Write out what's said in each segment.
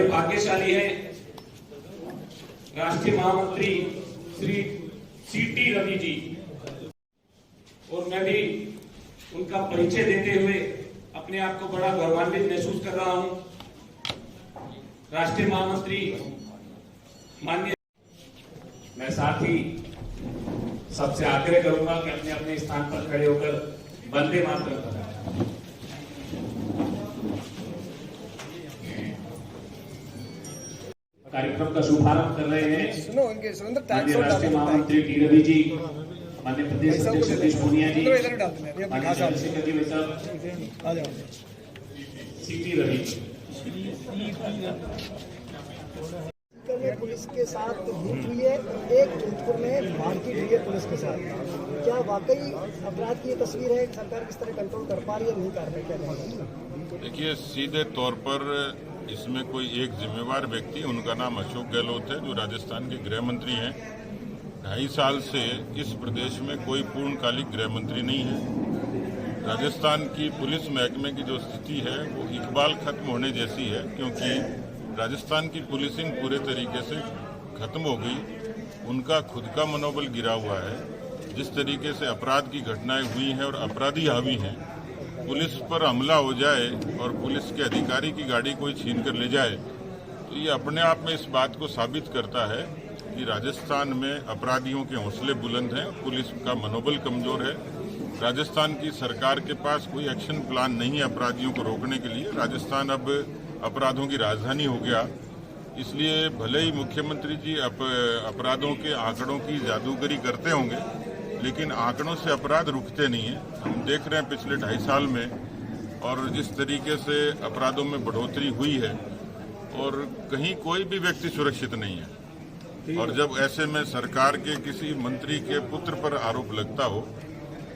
भाग्यशाली हैं राष्ट्रीय महामंत्री श्री सीटी रवि जी, और मैं भी उनका परिचय देते हुए अपने आप को बड़ा गौरवान्वित महसूस कर रहा हूं। राष्ट्रीय महामंत्री माननीय, मैं साथ ही सबसे आग्रह करूंगा कि अपने अपने स्थान पर खड़े होकर वंदे मातरम बताएं। कार्यक्रम का शुभारंभ कर रहे हैं माननीय राष्ट्रीय महामंत्री टी रवि जी, माननीय प्रदेश अध्यक्ष सतीश पूनिया जी, माननीय चंद्रशेखर जी साहब, सीटी रवि जी। पुलिस के साथ लूट हुई है, एक जोधपुर में मारपीट हुई है पुलिस के साथ। क्या वाकई अपराध की तस्वीर है? सरकार किस तरह कंट्रोल कर पा रही है, नहीं कर रही? देखिए, सीधे तौर पर इसमें कोई एक जिम्मेवार व्यक्ति, उनका नाम अशोक गहलोत है, जो राजस्थान के गृह मंत्री हैं। 2.5 साल से इस प्रदेश में कोई पूर्णकालिक गृह मंत्री नहीं है। राजस्थान की पुलिस महकमे की जो स्थिति है वो इकबाल खत्म होने जैसी है, क्योंकि राजस्थान की पुलिसिंग पूरे तरीके से खत्म हो गई। उनका खुद का मनोबल गिरा हुआ है। जिस तरीके से अपराध की घटनाएं हुई हैं और अपराधी हावी हैं, पुलिस पर हमला हो जाए और पुलिस के अधिकारी की गाड़ी कोई छीन कर ले जाए, तो ये अपने आप में इस बात को साबित करता है कि राजस्थान में अपराधियों के हौसले बुलंद हैं, पुलिस का मनोबल कमजोर है। राजस्थान की सरकार के पास कोई एक्शन प्लान नहीं है अपराधियों को रोकने के लिए। राजस्थान अब अपराधों की राजधानी हो गया। इसलिए भले ही मुख्यमंत्री जी अपराधों के आंकड़ों की जादूगरी करते होंगे, लेकिन आंकड़ों से अपराध रुकते नहीं है। हम देख रहे हैं पिछले 2.5 साल में, और जिस तरीके से अपराधों में बढ़ोतरी हुई है, और कहीं कोई भी व्यक्ति सुरक्षित नहीं है। और जब ऐसे में सरकार के किसी मंत्री के पुत्र पर आरोप लगता हो,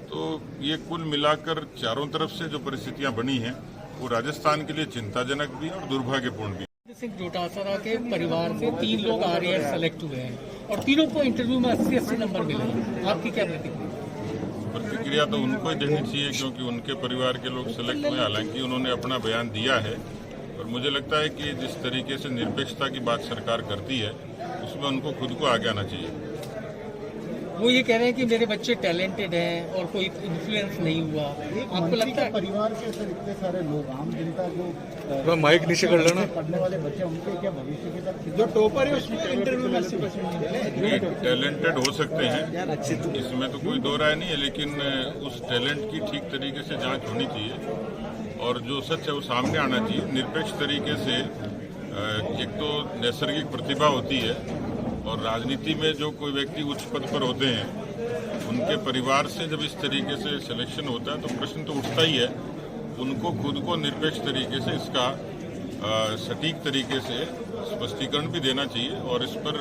तो ये कुल मिलाकर चारों तरफ से जो परिस्थितियां बनी हैं वो राजस्थान के लिए चिंताजनक भी और दुर्भाग्यपूर्ण भी। सिंह डोटासरा के परिवार से 3 लोग RAS सेलेक्ट हुए हैं और तीनों को इंटरव्यू में 80 नंबर मिले हैं। आपकी क्या प्रतिक्रिया? प्रतिक्रिया तो उनको ही देनी चाहिए, क्योंकि उनके परिवार के लोग सेलेक्ट हुए। हालांकि उन्होंने अपना बयान दिया है, और मुझे लगता है कि जिस तरीके से निरपेक्षता की बात सरकार करती है, उसमें उनको खुद को आगे आना चाहिए। वो ये कह रहे हैं कि मेरे बच्चे टैलेंटेड हैं और कोई इन्फ्लुएंस नहीं हुआ। आपको लगता है परिवार के सर इतने सारे लोग, आम जनता जो माइक नीचे कर लेना, पढ़ने वाले बच्चे, उनके क्या भविष्य के साथ जो टॉपर है उसमें इंटरव्यू में 80% टैलेंटेड हो सकते हैं, इसमें तो कोई दो राय नहीं है, लेकिन उस टैलेंट की ठीक तरीके से जांच होनी चाहिए और जो सच है वो सामने आना चाहिए निरपेक्ष तरीके से। एक तो नैसर्गिक प्रतिभा होती है, और राजनीति में जो कोई व्यक्ति उच्च पद पर होते हैं, उनके परिवार से जब इस तरीके से सिलेक्शन होता है तो प्रश्न तो उठता ही है। उनको खुद को निरपेक्ष तरीके से इसका सटीक तरीके से स्पष्टीकरण भी देना चाहिए, और इस पर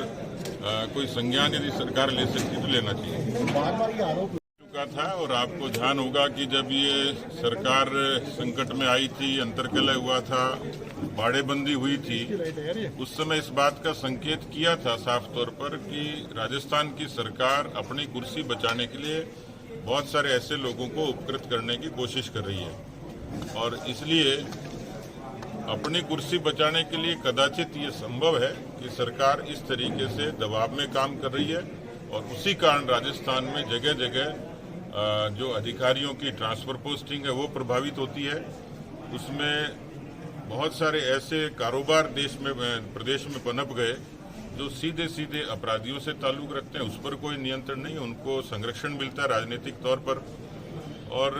कोई संज्ञान यदि सरकार ले सकती तो लेना चाहिए। बार-बार ये आरोप चुका था, और आपको ध्यान होगा कि जब ये सरकार संकट में आई थी, अंतर्कलह हुआ था, बाड़ेबंदी हुई थी, उस समय इस बात का संकेत किया था साफ तौर पर कि राजस्थान की सरकार अपनी कुर्सी बचाने के लिए बहुत सारे ऐसे लोगों को उपकृत करने की कोशिश कर रही है। और इसलिए अपनी कुर्सी बचाने के लिए कदाचित ये संभव है कि सरकार इस तरीके से दबाव में काम कर रही है, और उसी कारण राजस्थान में जगह जगह जो अधिकारियों की ट्रांसफर पोस्टिंग है वो प्रभावित होती है। उसमें बहुत सारे ऐसे कारोबार प्रदेश में पनप गए जो सीधे सीधे अपराधियों से ताल्लुक रखते हैं। उस पर कोई नियंत्रण नहीं, उनको संरक्षण मिलता है राजनीतिक तौर पर, और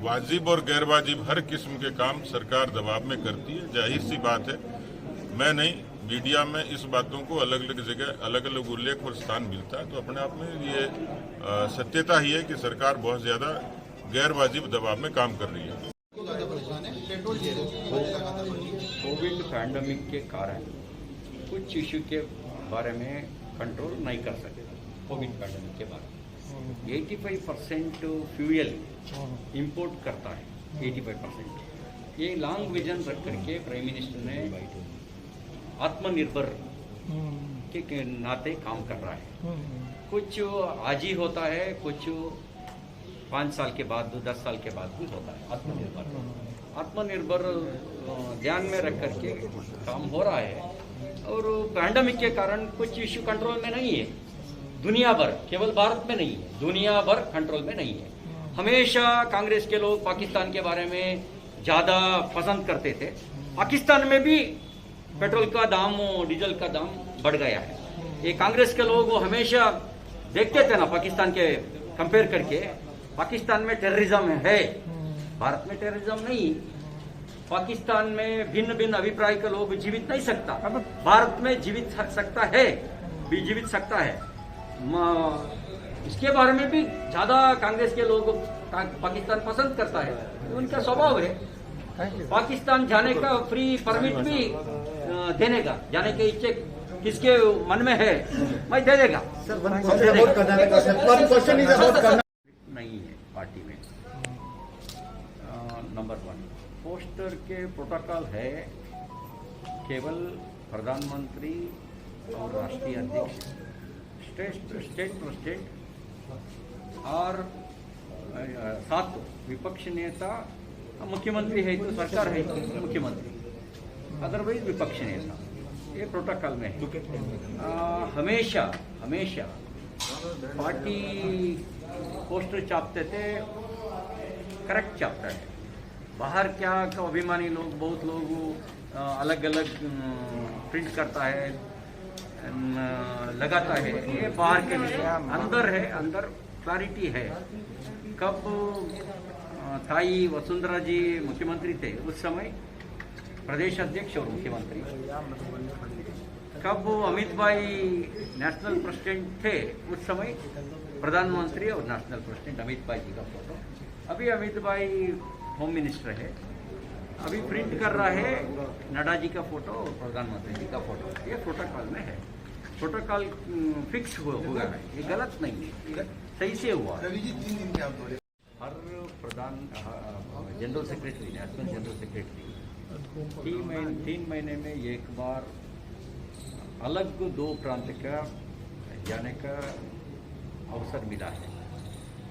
वाजिब और गैर वाजिब हर किस्म के काम सरकार दबाव में करती है। जाहिर सी बात है, मैं नहीं, मीडिया में इस बातों को अलग अलग जगह अलग अलग उल्लेख और स्थान मिलता है, तो अपने आप में ये सत्यता ही है कि सरकार बहुत ज्यादा गैर वाजिब दबाव में काम कर रही है। कोविड पैंडमिक के कारण कुछ इश्यू के बारे में कंट्रोल नहीं कर सके। कोविड पैंडमिक के बारे में 85% फ्यूल इंपोर्ट करता है, 85%। ये लॉन्ग विजन रख करके प्राइम मिनिस्टर ने आत्मनिर्भर के नाते काम कर रहा है। कुछ आज ही होता है, कुछ 5 साल के बाद, 10 साल के बाद भी होता है आत्मनिर्भर। आत्मनिर्भर ध्यान में रख करके काम हो रहा है। और पैंडेमिक के कारण कुछ इश्यू कंट्रोल में नहीं है, दुनिया भर, केवल भारत में नहीं है, दुनिया भर कंट्रोल में नहीं है। हमेशा कांग्रेस के लोग पाकिस्तान के बारे में ज़्यादा पसंद करते थे। पाकिस्तान में भी पेट्रोल का दाम, डीजल का दाम बढ़ गया है। ये कांग्रेस के लोग हमेशा देखते थे ना, पाकिस्तान के कंपेयर करके, पाकिस्तान में टेररिज्म है, भारत में टेररिज्म नहीं। पाकिस्तान में भिन्न भिन्न अभिप्राय के लोग जीवित नहीं सकता, भारत में जीवित सकता है, भी जीवित सकता है। इसके बारे में भी ज्यादा कांग्रेस के लोग पाकिस्तान पसंद करता है, उनका स्वभाव है। पाकिस्तान जाने का फ्री परमिट भी देने का, जाने के इच्छे किसके मन में है, मैं दे देगा। नहीं है पार्टी में। नंबर 1 पोस्टर के प्रोटोकॉल है, केवल प्रधानमंत्री और राष्ट्रीय अध्यक्ष, स्टेट प्रेसिडेंट और 7 विपक्ष नेता, मुख्यमंत्री है तो सरकार है तो मुख्यमंत्री, अदरवाइज विपक्ष नेता, ये प्रोटोकॉल में है। हमेशा पार्टी पोस्टर छापते थे, करेक्ट छापता है। बाहर क्या का अभिमानी लोग, बहुत लोग अलग अलग प्रिंट करता है, लगाता है, ये बाहर के विषय। अंदर है, अंदर क्लैरिटी है। कब ताई वसुंधरा जी मुख्यमंत्री थे उस समय प्रदेश अध्यक्ष और मुख्यमंत्री, कब अमित भाई नेशनल प्रेसिडेंट थे उस समय प्रधानमंत्री और नेशनल प्रेसिडेंट अमित भाई जी का फोटो। अभी अमित भाई होम मिनिस्टर है, अभी प्रिंट कर रहा है नड्डा जी का फोटो और प्रधानमंत्री जी का फोटो। ये प्रोटोकॉल में है, प्रोटोकॉल फिक्स हुआ है, ये गलत नहीं है, सही से हुआ। हर प्रधान general secretary, national general secretary 3 महीने में एक बार अलग 2 प्रांत का जाने का अवसर मिला है।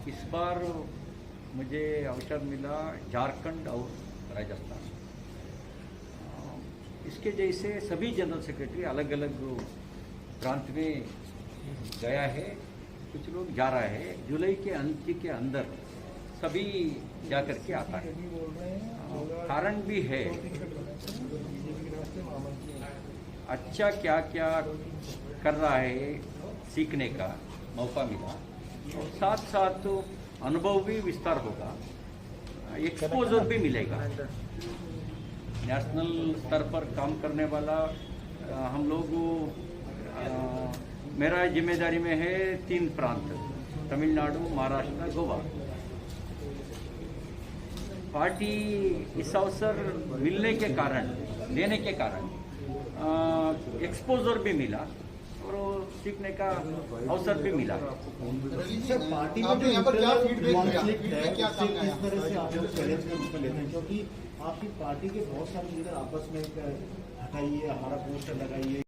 इस बार मुझे अवसर मिला झारखंड और राजस्थान। इसके जैसे सभी जनरल सेक्रेटरी अलग अलग प्रांत में गया है, कुछ लोग जा रहा है। जुलाई के अंत के अंदर सभी जा करके आता है। कारण भी है, अच्छा क्या क्या कर रहा है सीखने का मौका मिला, और साथ साथ अनुभव भी विस्तार होगा, एक्सपोजर भी मिलेगा। नेशनल स्तर पर काम करने वाला हम लोग, मेरा जिम्मेदारी में है 3 प्रांत, तमिलनाडु, महाराष्ट्र, गोवा। पार्टी इस अवसर मिलने के कारण, देने के कारण एक्सपोजर भी मिला और सीखने का अवसर भी मिला। सर, पार्टी में जो कॉन्फ्लिक्ट है, किस तरह से आप लोग चैलेंज के रूप में लेते हैं? क्योंकि आपकी पार्टी के बहुत सारे लीडर आपस में हटाइए, हमारा पोस्टर लगाइए,